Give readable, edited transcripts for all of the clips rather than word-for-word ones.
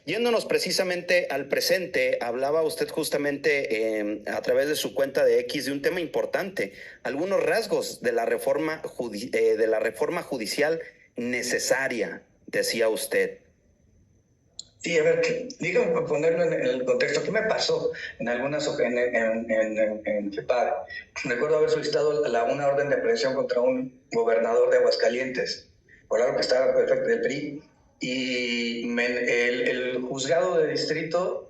Yéndonos precisamente al presente, hablaba usted justamente a través de su cuenta de X de un tema importante, algunos rasgos de la reforma judicial necesaria, decía usted. Sí, a ver, dígame ponerlo en el contexto. ¿Qué me pasó en algunas en FEPADE? Recuerdo haber solicitado una orden de aprehensión contra un gobernador de Aguascalientes, por algo que estaba perfecto del PRI, y el juzgado de distrito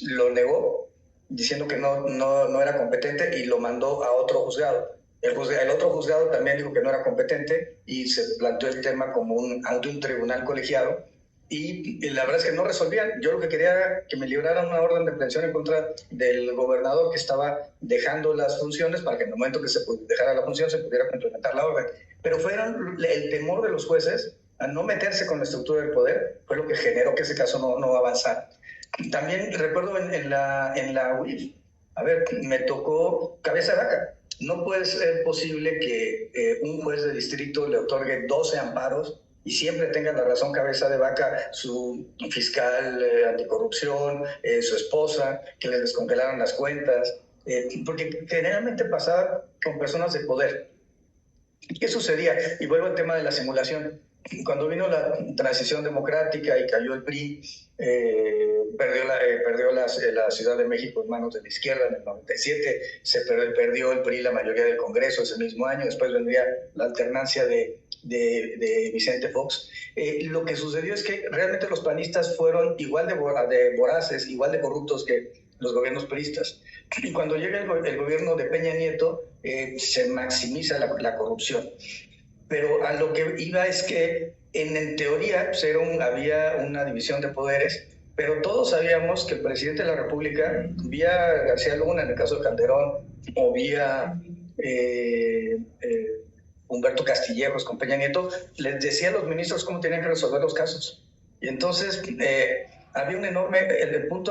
lo negó, diciendo que no era competente, y lo mandó a otro juzgado. El otro juzgado también dijo que no era competente y se planteó el tema como ante un tribunal colegiado. Y la verdad es que no resolvían. Yo lo que quería era que me libraran una orden de aprehensión en contra del gobernador, que estaba dejando las funciones, para que en el momento que se dejara la función se pudiera complementar la orden. Pero fueron el temor de los jueces a no meterse con la estructura del poder, fue lo que generó que ese caso no avanzara. También recuerdo en la UIF, a ver, me tocó cabeza de vaca. No puede ser posible que un juez de distrito le otorgue 12 amparos y siempre tenga la razón cabeza de vaca, su fiscal anticorrupción, su esposa, que les descongelaron las cuentas, porque generalmente pasaba con personas de poder. ¿Qué sucedía? Y vuelvo al tema de la simulación. Cuando vino la transición democrática y cayó el PRI, perdió la Ciudad de México en manos de la izquierda en el 97, perdió el PRI la mayoría del Congreso ese mismo año, después vendría la alternancia de Vicente Fox. Lo que sucedió es que realmente los panistas fueron igual de voraces, igual de corruptos que los gobiernos priistas. Y cuando llega el gobierno de Peña Nieto, se maximiza la corrupción. Pero a lo que iba es que en teoría pues, había una división de poderes, pero todos sabíamos que el presidente de la República, vía García Luna en el caso de Calderón, o vía Humberto Castillejos con Peña Nieto, les decía a los ministros cómo tenían que resolver los casos. Y entonces había un enorme,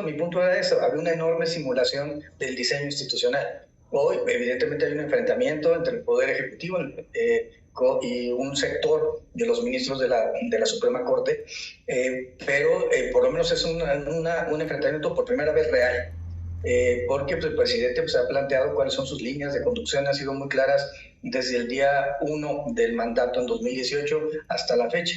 mi punto era eso, había una enorme simulación del diseño institucional. Hoy, evidentemente, hay un enfrentamiento entre el Poder Ejecutivo y un sector de los ministros de la Suprema Corte, pero por lo menos es un enfrentamiento por primera vez real. Porque pues, el presidente pues, ha planteado cuáles son sus líneas de conducción, han sido muy claras desde el día 1 del mandato en 2018 hasta la fecha.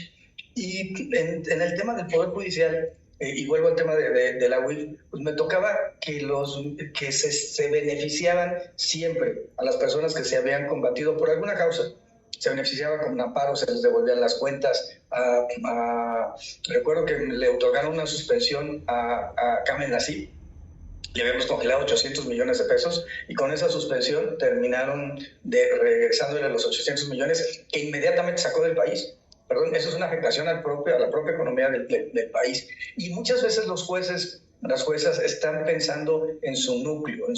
Y en el tema del Poder Judicial, y vuelvo al tema de la UIF, pues me tocaba que se beneficiaban siempre a las personas que se habían combatido por alguna causa. Se beneficiaba con amparo, se les devolvían las cuentas. Recuerdo que le otorgaron una suspensión a Kamen Nasif, le habíamos congelado 800 millones de pesos y con esa suspensión terminaron regresándole los 800 millones que inmediatamente sacó del país. Perdón, eso es una afectación a la propia economía del país. Y muchas veces los jueces, las juezas están pensando en su núcleo,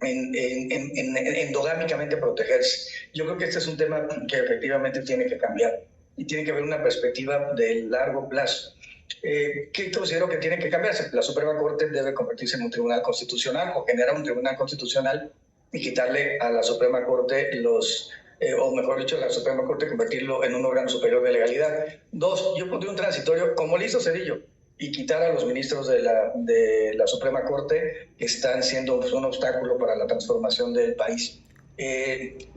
endogámicamente protegerse. Yo creo que este es un tema que efectivamente tiene que cambiar y tiene que haber una perspectiva de largo plazo. ¿Qué considero que tiene que cambiarse? La Suprema Corte debe convertirse en un tribunal constitucional o generar un tribunal constitucional y quitarle a la Suprema Corte o mejor dicho, la Suprema Corte convertirlo en un órgano superior de legalidad. 2, yo pondría un transitorio, como lo hizo Cedillo, y quitar a los ministros de la Suprema Corte que están siendo un obstáculo para la transformación del país.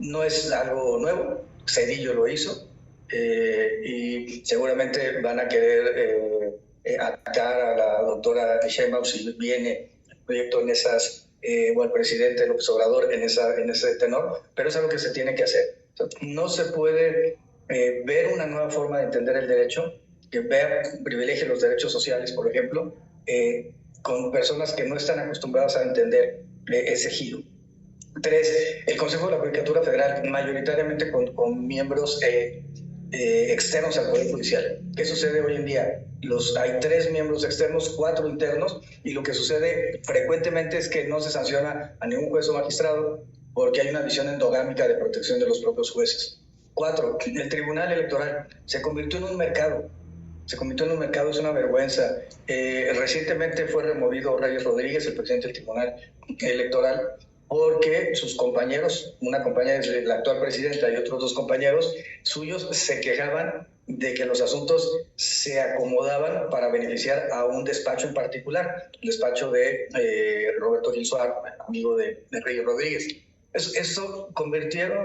No es algo nuevo, Cedillo lo hizo, y seguramente van a querer atacar a la doctora Sheinbaum si viene el proyecto en esas, o al presidente López Obrador en ese tenor, pero es algo que se tiene que hacer. O sea, no se puede ver una nueva forma de entender el derecho, que privilegie los derechos sociales, por ejemplo, con personas que no están acostumbradas a entender ese giro. 3, el Consejo de la Judicatura Federal, mayoritariamente con miembros externos al Poder Judicial. ¿Qué sucede hoy en día? Hay 3 miembros externos, 4 internos, y lo que sucede frecuentemente es que no se sanciona a ningún juez o magistrado porque hay una visión endogámica de protección de los propios jueces. 4, el Tribunal Electoral se convirtió en un mercado. Es una vergüenza. Recientemente fue removido Reyes Rodríguez, el presidente del Tribunal Electoral, porque sus compañeros, una compañera del actual presidente y otros 2 compañeros suyos, se quejaban de que los asuntos se acomodaban para beneficiar a un despacho en particular, el despacho de Roberto Gil Suárez, amigo de Reyes Rodríguez.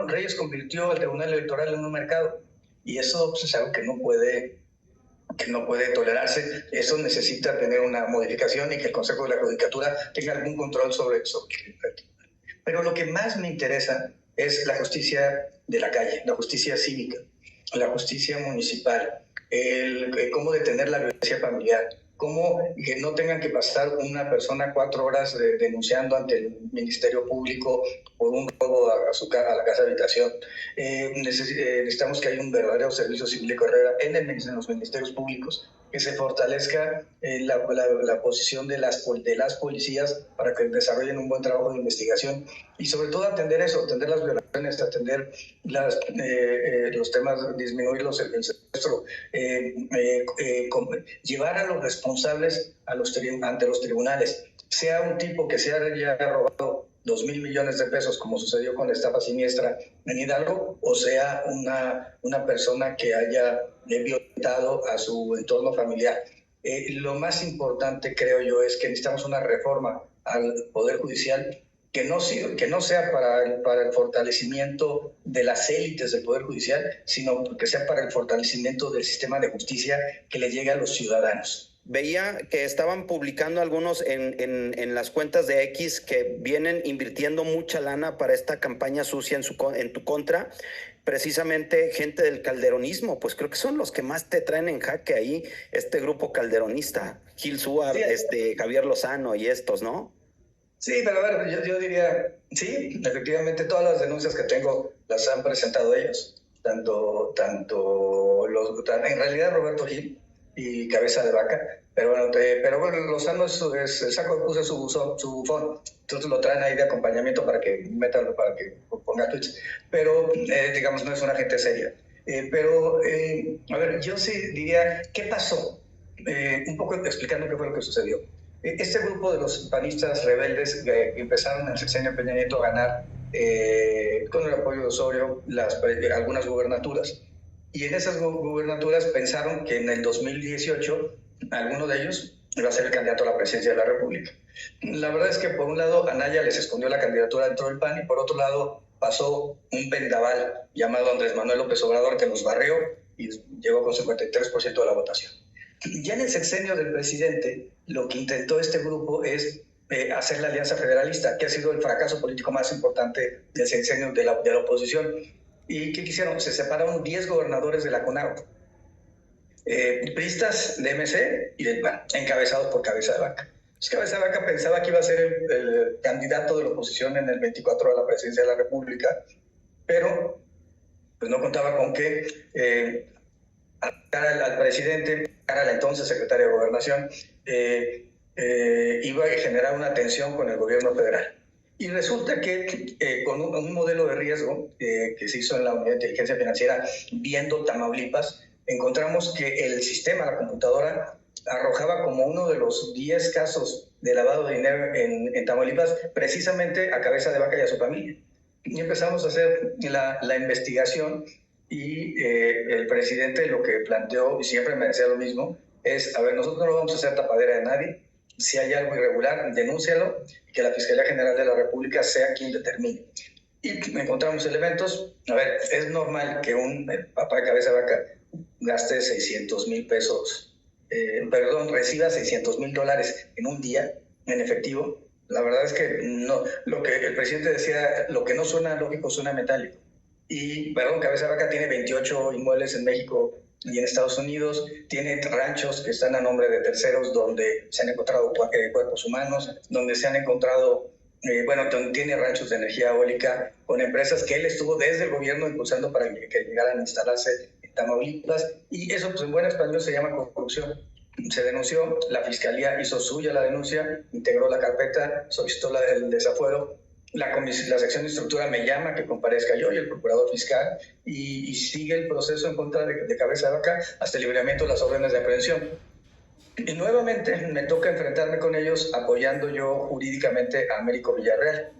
Reyes convirtió al Tribunal Electoral en un mercado, y eso pues, es algo que no puede tolerarse. Eso necesita tener una modificación y que el Consejo de la Judicatura tenga algún control sobre eso. Pero lo que más me interesa es la justicia de la calle, la justicia cívica, la justicia municipal, cómo detener la violencia familiar, cómo que no tengan que pasar una persona 4 horas denunciando ante el Ministerio Público por un robo a la casa de habitación. Necesitamos que haya un verdadero servicio civil de carrera en los ministerios públicos, que se fortalezca la posición de las policías para que desarrollen un buen trabajo de investigación y sobre todo atender las violaciones, atender los temas, disminuirlos, el secuestro, llevar a los responsables ante los tribunales, sea un tipo que se haya robado 2,000 millones de pesos, como sucedió con la estafa siniestra en Hidalgo, o sea una persona que haya violentado a su entorno familiar. Lo más importante, creo yo, es que necesitamos una reforma al Poder Judicial que no sea para el fortalecimiento de las élites del Poder Judicial, sino que sea para el fortalecimiento del sistema de justicia que le llegue a los ciudadanos. Veía que estaban publicando algunos en las cuentas de X que vienen invirtiendo mucha lana para esta campaña sucia en tu contra, precisamente gente del calderonismo, pues creo que son los que más te traen en jaque ahí, este grupo calderonista, Gil Suárez, Javier Lozano y estos, ¿no? Sí, pero a ver, yo diría, sí, efectivamente todas las denuncias que tengo las han presentado ellos, en realidad Roberto Gil y Cabeza de Vaca, pero bueno, Lozano es el saco de puse su buzón, entonces lo traen ahí de acompañamiento para que ponga tweets, pero digamos no es una gente seria. A ver, yo sí diría, ¿qué pasó? Un poco explicando qué fue lo que sucedió. Este grupo de los panistas rebeldes que empezaron en el sexenio Peña Nieto a ganar con el apoyo de Osorio algunas gubernaturas. Y en esas gubernaturas pensaron que en el 2018 alguno de ellos iba a ser el candidato a la presidencia de la República. La verdad es que por un lado Anaya les escondió la candidatura dentro del PAN y por otro lado pasó un vendaval llamado Andrés Manuel López Obrador que los barrió y llegó con 53% de la votación. Ya en el sexenio del presidente, lo que intentó este grupo es hacer la Alianza Federalista, que ha sido el fracaso político más importante del sexenio de la oposición. ¿Y qué quisieron? Se separaron 10 gobernadores de la CONAGO, priistas de MC y del PAN, encabezados por Cabeza de Vaca. Cabeza de Vaca pensaba que iba a ser el candidato de la oposición en el 24 a la presidencia de la República, pero pues no contaba con que al presidente, a la entonces secretaria de Gobernación, iba a generar una tensión con el gobierno federal. Y resulta que con un modelo de riesgo que se hizo en la Unidad de Inteligencia Financiera viendo Tamaulipas, encontramos que el sistema, la computadora, arrojaba como uno de los 10 casos de lavado de dinero en Tamaulipas, precisamente a Cabeza de Vaca y a su familia. Y empezamos a hacer la investigación y el presidente lo que planteó, y siempre me decía lo mismo, es, a ver, nosotros no vamos a hacer tapadera de nadie, si hay algo irregular, denúncialo, y que la Fiscalía General de la República sea quien determine. Y encontramos elementos, a ver, es normal que un papá de Cabeza de Vaca gaste 600,000 pesos, reciba $600,000 en un día en efectivo. La verdad es que no, lo que el presidente decía, lo que no suena lógico suena metálico. Y, Cabeza de Vaca tiene 28 inmuebles en México y en Estados Unidos, tiene ranchos que están a nombre de terceros donde se han encontrado cuerpos humanos, donde se han encontrado, donde tiene ranchos de energía eólica con empresas que él estuvo desde el gobierno impulsando para que llegaran a instalarse en Tamaulipas, y eso pues en buen español se llama corrupción. Se denunció, la Fiscalía hizo suya la denuncia, integró la carpeta, solicitó el desafuero. La sección de estructura me llama que comparezca yo y el procurador fiscal y sigue el proceso en contra de Cabeza de Vaca hasta el libramiento de las órdenes de aprehensión. Y nuevamente me toca enfrentarme con ellos apoyando yo jurídicamente a Américo Villarreal.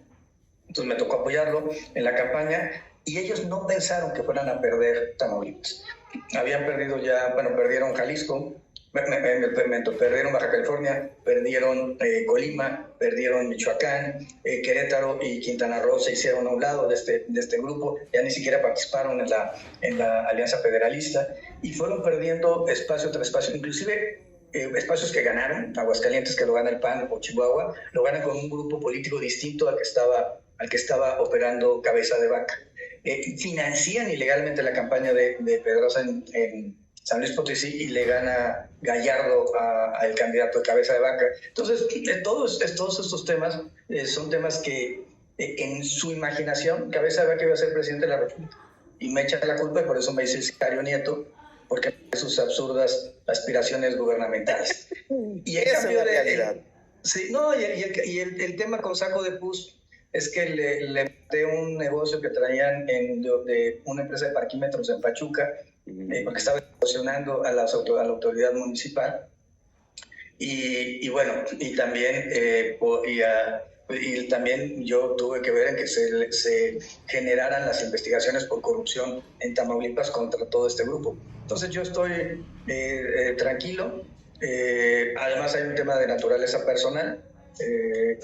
Entonces me tocó apoyarlo en la campaña y ellos no pensaron que fueran a perder Tamaulipas. habían perdido ya, bueno, perdieron Jalisco, perdieron Baja California, perdieron Colima, perdieron Michoacán, Querétaro y Quintana Roo se hicieron a un lado de este grupo, ya ni siquiera participaron en la Alianza Federalista y fueron perdiendo espacio tras espacio, inclusive espacios que ganaron, Aguascalientes que lo gana el PAN o Chihuahua, lo ganan con un grupo político distinto al que estaba operando Cabeza de Vaca. Financian ilegalmente la campaña de Pedrosa en San Luis Potosí y le gana Gallardo al candidato de Cabeza de Vaca. Entonces, todos estos temas son temas que en su imaginación, Cabeza de Vaca iba a ser presidente de la República. Y me echa la culpa y por eso me dice Sicario Nieto, porque sus absurdas aspiraciones gubernamentales. Y esa es la realidad. Sí, no, y el tema con Saco de Pus es que le metí un negocio que traían de una empresa de parquímetros en Pachuca, porque estaba extorsionando a la autoridad municipal. Y bueno, y también, también yo tuve que ver en que se generaran las investigaciones por corrupción en Tamaulipas contra todo este grupo. Entonces yo estoy tranquilo. Además hay un tema de naturaleza personal.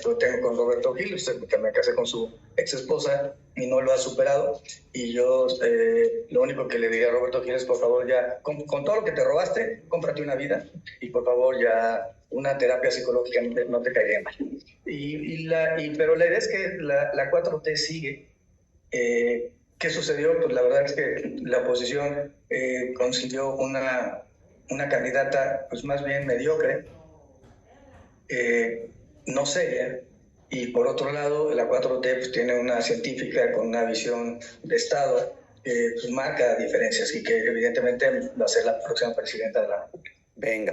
Lo tengo con Roberto Gil, que me casé con su ex esposa y no lo ha superado. Y yo lo único que le diría a Roberto Gil es, por favor, ya, con todo lo que te robaste, cómprate una vida y por favor ya una terapia psicológica no te caería mal. Pero la idea es que la 4T sigue. ¿Qué sucedió? Pues la verdad es que la oposición consiguió una candidata pues más bien mediocre, no seria, y por otro lado la 4T pues, tiene una científica con una visión de Estado que pues, marca diferencias y que evidentemente va a ser la próxima presidenta de la República. Venga.